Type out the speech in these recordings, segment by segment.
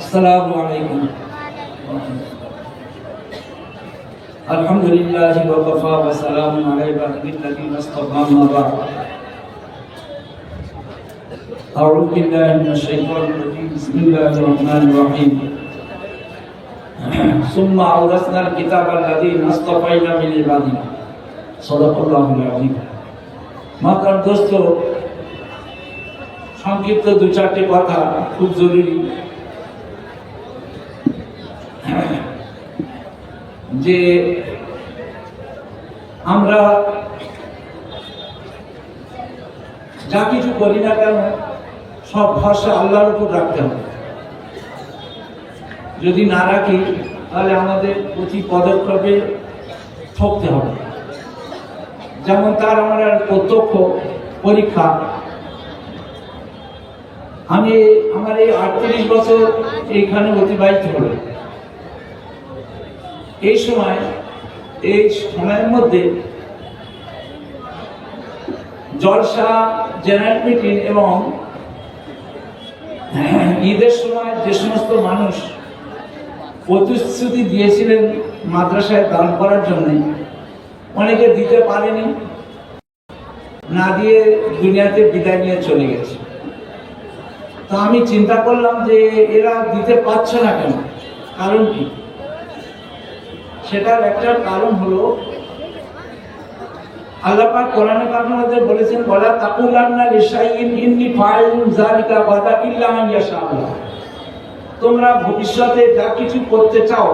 السلام عليكم. الحمد لله وكفى وسلام على عباده الذين اصطفى ما بعد. أعوذ بالله من الشيطان الرجيم. بسم الله الرحمن الرحيم. ثم أورثنا الكتاب الذين اصطفينا من عبادنا. صدق الله العظيم. মাতার দোস্ত, সংক্ষিপ্ত দু চারটি কথা খুব জরুরি। যে আমরা যা কিছু করি না কেন সব ভরসা আল্লাহর উপর রাখতে হবে। যদি না রাখি তাহলে আমাদের প্রতি পদক্ষেপে ঠকতে হবে। যেমন তার আমার প্রত্যক্ষ পরীক্ষা। আমি আমার এই 38 বছর এইখানে অতিবাহিত হলো। এই সময়ের মধ্যে জলসা, জেনারেল মিটিং এবং ঈদের সময় যে সমস্ত মানুষ প্রতিশ্রুতি দিয়েছিলেন মাদ্রাসায় দান করার জন্য, অনেকে দিতে পারেনি, না দিয়ে দুনিয়াতে বিদায় নিয়ে চলে গেছে। তো আমি চিন্তা করলাম যে এরা দিতে পারছে না কেন, কারণ কি? সেটার একটা কারণ হলো আল্লাহ পাক কোরআনে কারিমে বলেছেন, ওয়ালা তাকুলান্না লিশাইইন ইন্নী ফাইলুন যালিকা গাদা ইল্লা আন ইয়াশা আল্লাহ। তোমরা ভবিষ্যতে যা কিছু করতে চাও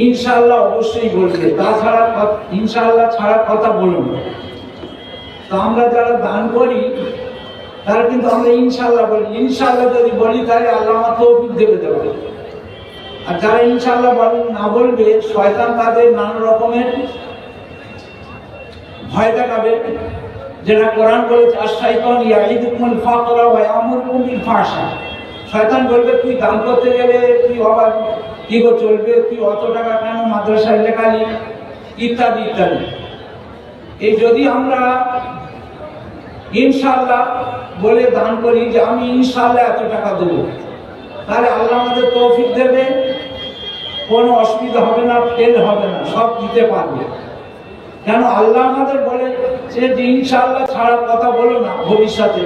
ইনশাআল্লাহ অবশ্যই বলবে, তাছাড়া ইনশাআল্লাহ ছাড়া কথা বলো না। তো আমরা যারা দান করি তারা কিন্তু আমরা ইনশাআল্লাহ বলি। ইনশাআল্লাহ যদি বলি তাহলে আল্লাহ আমার তৌফিক দেবে। আর যারা ইনশাআল্লাহ না বলবে, শয়তান তাদের নানা রকমের ভয় দেখাবে। যেটা কোরআন বলেছে, আশ-শাইতান ইয়াইদুকুমুল ফাকরা ওয়া ইয়ামুরুকুম বিল ফাহশা। শয়তান বলবে তুই দান করতে গেলে তুই আবার কি করে চলবে, তুই অত টাকা কেন মাদ্রাসায় লেখালি, ইত্যাদি ইত্যাদি। এই যদি আমরা ইনশাআল্লাহ বলে দান করি যে আমি ইনশাআল্লাহ এত টাকা দেবো, তাহলে আল্লাহ আমাদের তৌফিক দেবে, কোনো অসুবিধা হবে না, ফেল হবে না, সব দিতে পারবে। কেন আল্লাহ আমাদের বলে যে ইনশাআল্লাহ ছাড়া কথা বলো না ভবিষ্যতে।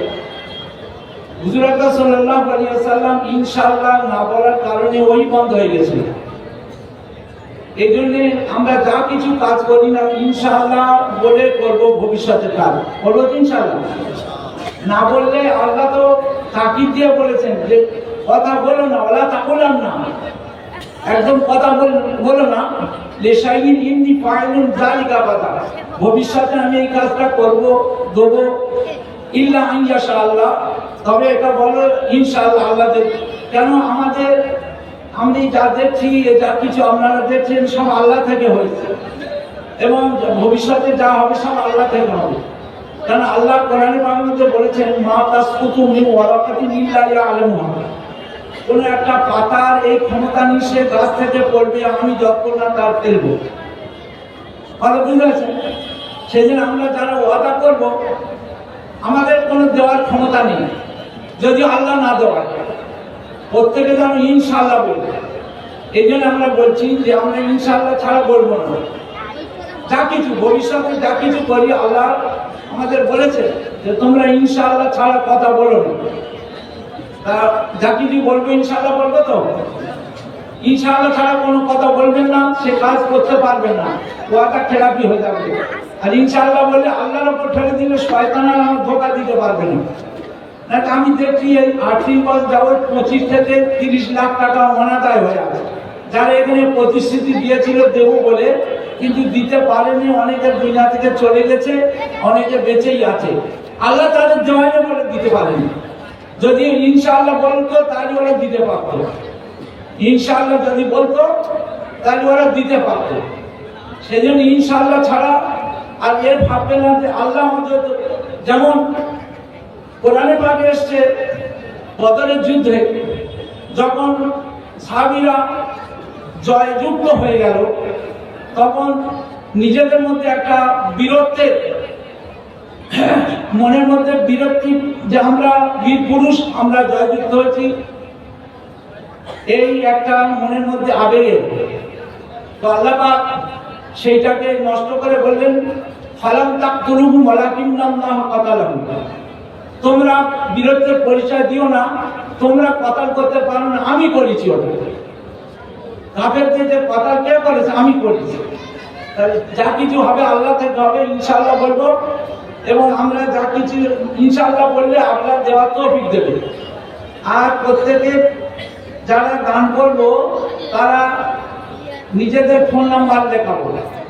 হুজুর আকরাম সাল্লাল্লাহু আলাইহি ওয়াসাল্লাম ইনশাআল্লাহ না বলার কারণে ওই বন্ধ হয়ে গেছে। এই জন্য আমরা যা কিছু কাজ করি না ইনশাআল্লাহ বলে করব, ভবিষ্যতে কাজ করবো ইনশাআল্লাহ। না বললে আল্লাহ তো তাকিদ দিয়ে বলেছেন যে কথা বলো না, ওলা তাকুলান না, একদম কথা বলো না। লিশাইইন ইন্নী ফাইলুন যালিকা গাদা, ভবিষ্যতে আমি এই কাজটা করব দেবো, ইল্লা আন ইয়াশা আল্লাহ, তবে এটা বলো ইনশাআল্লাহ আল্লাহ দেবে। কেন আমি যা দেখছি, যা কিছু আপনারা দেখছেন সব আল্লাহ থেকে হয়েছে, এবং ভবিষ্যতে যা হবে সব আল্লাহ থেকে হবে। কারণ আল্লাহ কোরআনে কারিমে বলেছেন, মা তাসকুতু মিন ওয়ারাকাতিন ইল্লা ইয়ালামুহা। কোন একটা পাতার এই ক্ষমতা নেই সে গাছ থেকে পড়বে, আমি যতক্ষণ না তার ফেলবো। কথা বুঝতে পারছেন? সেদিন আমরা যারা ওয়াদা করব, আমাদের কোনো দেওয়ার ক্ষমতা নেই যদি আল্লাহ না দেওয়ায়। প্রত্যেকে যেন ইনশাআল্লাহ বলবে। এই জন্য আমরা বলছি যে আমরা ইনশাআল্লাহ ছাড়া বলবো না। যা কিছু ভবিষ্যতে যা কিছু করি আল্লাহ আমাদের বলেছে যে তোমরা ইনশাআল্লাহ ছাড়া কথা বলো না। তা যা কিছু বলবো ইনশাআল্লাহ বলবো তো। ইনশাআল্লাহ ছাড়া কোনো কথা বলবেন না, সে কাজ করতে পারবেন না, ওয়াদা খেলাপি হয়ে যাবে। আর ইনশাআল্লাহ বললে আল্লাহর উপর ঠেলে দিলে শয়তান আর আমার ধোঁকা দিতে পারবে না। আমি দেখছি এই 38 বছর যাবত 25 থেকে 30 লাখ টাকা অনাদায় হয়ে আছে। যারা এখানে প্রতিশ্রুতি দিয়েছিল দেবো বলে কিন্তু দিতে পারেনি, অনেকে দুনিয়া থেকে চলে গেছে, অনেকে বেঁচেই আছে। আল্লাহ তাদের জমাইনে বলে দিতে পারেনি। যদি ইনশাআল্লাহ বলতো তাহলে ওরা দিতে পারতো। ইনশাআল্লাহ যদি বলতো তাহলে ওরা দিতে পারতো। সেজন্য ইনশাআল্লাহ ছাড়া আর এর ভাববে না যে আল্লাহ আমাদের, যেমন কোরআনে পাকে এসছে বদরের যুদ্ধে যখন সাহাবীরা জয়যুক্ত হয়ে গেল, তখন নিজেদের মধ্যে একটা বীরত্বের মনের মধ্যে বিরক্তি যে আমরা বীর পুরুষ, আমরা জয়যুক্ত হয়েছি, এই একটা মনের মধ্যে আবেগে, তো আল্লাহ পাক সেইটাকে নষ্ট করে বললেন ফালাম তাকতুলুহুম ওয়ালাকিন্নাল্লাহা কাতালাহুম, তোমরা বীরত্বের পরিচয় দিও না, তোমরা কতল করতে পারো না, আমি করেছি ওটা। কাফেরদের যে কতল কে করেছে? আমি করেছি। যা কিছু হবে আল্লাহ থেকে হবে ইনশাআল্লাহ বলবো, এবং আমরা যা কিছু ইনশাআল্লাহ বললে আল্লাহ দেওয়ার তৌফিক দেবে। আর প্রত্যেকে যারা দান করবো তারা নিজেদের ফোন নাম্বার লেখাবো,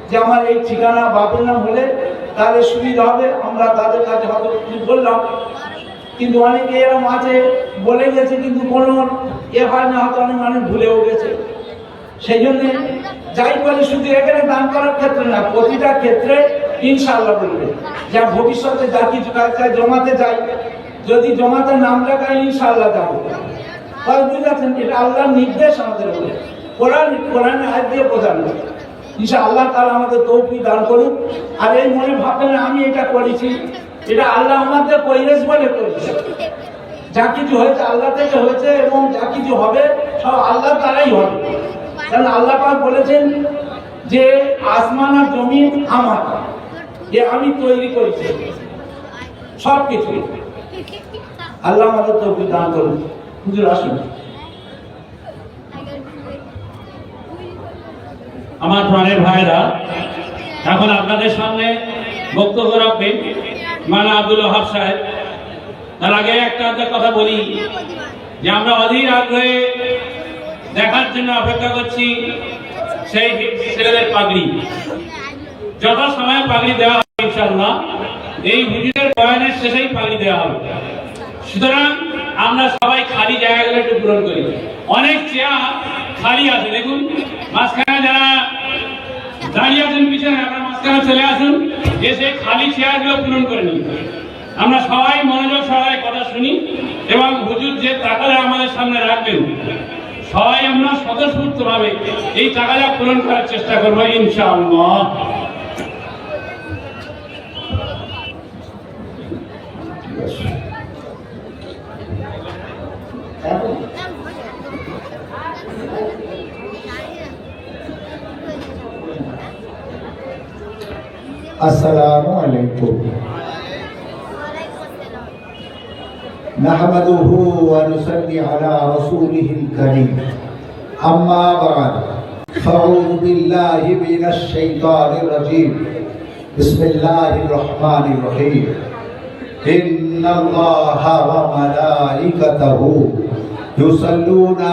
যে আমার এই ঠিকানা বাপের নাম হলে তাহলে সুবিধা হবে। আমরা তাদের কাছে হয়তো বললাম, কিন্তু অনেকে এরকম আছে বলে গেছে কিন্তু কোনো হয় না, হয়তো অনেক মানুষ ভুলেও গেছে। সেই জন্য যাই বলে শুধু এখানে দান করার ক্ষেত্রে না, প্রতিটা ক্ষেত্রে ইনশাআল্লাহ বলবে, যা ভবিষ্যতে যা কিছু কাজে জমাতে যাই, যদি জমাতে নাম লেখায় ইনশাআল্লাহ যাবো। বুঝেছেন? এটা আল্লাহর নির্দেশ আমাদের উপরে, কোরআনে আয়াত দিয়ে বোঝানো। ইনশাআল্লাহ তাআলা আমাদের তৌফিক দান করুন। আর এই মনে ভাববেন আমি এটা করেছি, এটা আল্লাহ আমাদের পরিবেশ বলে করেছে। যা কিছু হয়েছে আল্লাহ থেকে হয়েছে, এবং যা কিছু হবে সব আল্লাহ তারাই হবে। কারণ আল্লাহ পাক বলেছেন যে আসমান আর জমিন আমার, যে আমি তৈরি করেছি সব কিছু। আল্লাহ আমাদের তৌফিক দান করুন। হুজুর আসুন। আমার প্রাণের ভাইরা, এখন আপনাদের সামনে বক্তব্য রাখবেন মাওলানা আব্দুল ওয়াহাব সাহেব। তার আগে একটা কথা বলি যে আমরা অধীর আগ্রহে দেখার জন্য অপেক্ষা করছি সেই ছেলেদের পাগড়ি। যত সময় পাগড়ি দেওয়া হবে ইনশাআল্লাহ এই হুজুরের বয়ানের শেষেই পাগড়ি দেওয়া হবে। সুতরাং আমরা সবাই খালি জায়গাগুলো একটু পূরণ করি। অনেক চেয়ার খালি আছে, দেখুন মাঝখানে যারা দাঁড়িয়ে আছেন পিছনে, আপনার মাঝখানে চলে আসুন, এসে খালি চেয়ারগুলো পূরণ করে নিন। আমরা সবাই মনোযোগ সহকারে কথা শুনি, এবং হুজুর যে টাকাটা আমাদের সামনে রাখবেন সবাই আমরা স্বতঃস্ফূর্ত ভাবে এই টাকাটা পূরণ করার চেষ্টা করবো ইনশাআল্লাহ। अस्सलामु अलैकुम नहमदुहु व नुसल्ली अला रसूलिहिल करीम अम्मा बाद फ़अऊज़ु बिल्लाहि मिनश शैतानिर रजीम बिस्मिल्लाहिर रहमानिर रहीम इन्नल्लाहा व मलाइकतहु युसल्लूना